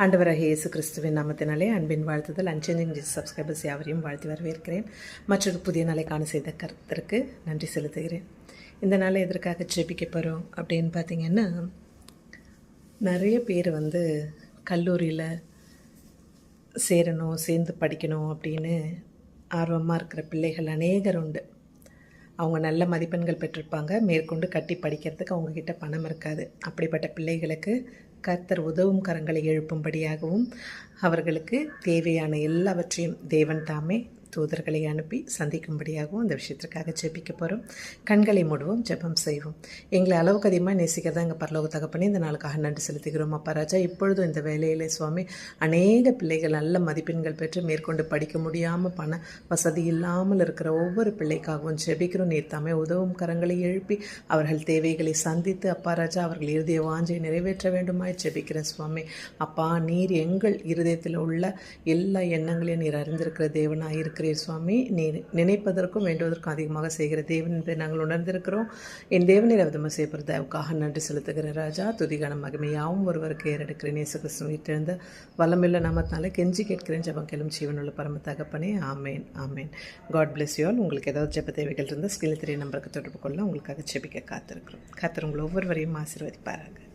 ஆண்டவராகிய இயேசு கிறிஸ்துவின் நாமத்தினாலே அன்பின் வாழ்த்துதல் அன்சேஞ்சிங் சப்ஸ்கிரைபர்ஸ் யாவரையும் வாழ்த்தி வரவேற்கிறேன். மற்றொரு புதிய நாளை காண செய்த கருத்திற்கு நன்றி செலுத்துகிறேன். இந்த நாளை எதற்காக ஜெபிக்க போகிறோம் அப்படின்னு பார்த்தீங்கன்னா, நிறைய பேர் கல்லூரியில் சேரணும், சேர்ந்து படிக்கணும் அப்படின்னு ஆர்வமாக இருக்கிற பிள்ளைகள் அநேகர் உண்டு. அவங்க நல்ல மதிப்பெண்கள் பெற்றிருப்பாங்க, மேற்கொண்டு கட்டி படிக்கிறதுக்கு அவங்கக்கிட்ட பணம் இருக்காது. அப்படிப்பட்ட பிள்ளைகளுக்கு கர்த்தர் உதவும் கரங்களை எழுப்பும்படியாகவும் அவர்களுக்கு தேவையான எல்லாவற்றையும் தேவன் தாமே தூதர்களை அனுப்பி சந்திக்கும்படியாகவும் இந்த விஷயத்திற்காக ஜெபிக்க போகிறோம். கண்களை மூடுவோம், ஜெபம் செய்வோம். எங்களை அளவுக்கு அதிகமாக நேசிக்கிறதா எங்கள் பரலோக தகப்பனே, இந்த நாளுக்காக நன்றி செலுத்துகிறோம். அப்பா ராஜா, இப்பொழுதும் இந்த வேலையில் சுவாமி அநேக பிள்ளைகள் நல்ல மதிப்பெண்கள் பெற்று மேற்கொண்டு படிக்க முடியாமல் பண வசதி இல்லாமல் இருக்கிற ஒவ்வொரு பிள்ளைக்காகவும் ஜெபிக்கிறோம். நீர் தாமே உதவும் கரங்களை எழுப்பி அவர்கள் தேவைகளை சந்தித்து அப்பா ராஜா அவர்கள் இறுதிய வாஞ்சை நிறைவேற்ற வேண்டுமாய் ஜெபிக்கிறேன் சுவாமி. அப்பா, நீர் எங்கள் இருதயத்தில் உள்ள எல்லா எண்ணங்களையும் நீர் அறிந்திருக்கிற தேவனாக இருக்கிற சுவாமி. நீர் நினைப்பதற்கும் வேண்டுவதற்கும் அதிகமாக செய்கிற தேவன் என்பதை நாங்கள் உணர்ந்திருக்கிறோம். என் தேவனை அவதமாக செய்யப்படுறது அவருக்காக நன்றி செலுத்துகிற ராஜா. துதிகான மகிமையாவும் ஒருவருக்கு ஏறெடுக்கிறேன். இயேசு கிறிஸ்து வீட்டிலிருந்து வல்லமில்ல நாமத்தினால கெஞ்சி கேட்கிறேன், ஜெபம் கேளும் ஜீவனுள்ள பரம தகப்பனே. ஆமேன், ஆமேன். God bless you all. உங்களுக்கு ஏதாவது ஜெப தேவைகள் இருந்தால் ஸ்கில் 3 நம்பருக்கு தொடர்பு கொள்ள உங்களுக்காக ஜெபிக்க காத்திருக்கிறோம். கர்த்தர் உங்கள் ஒவ்வொருவரையும் ஆசீர்வதிப்பாராக.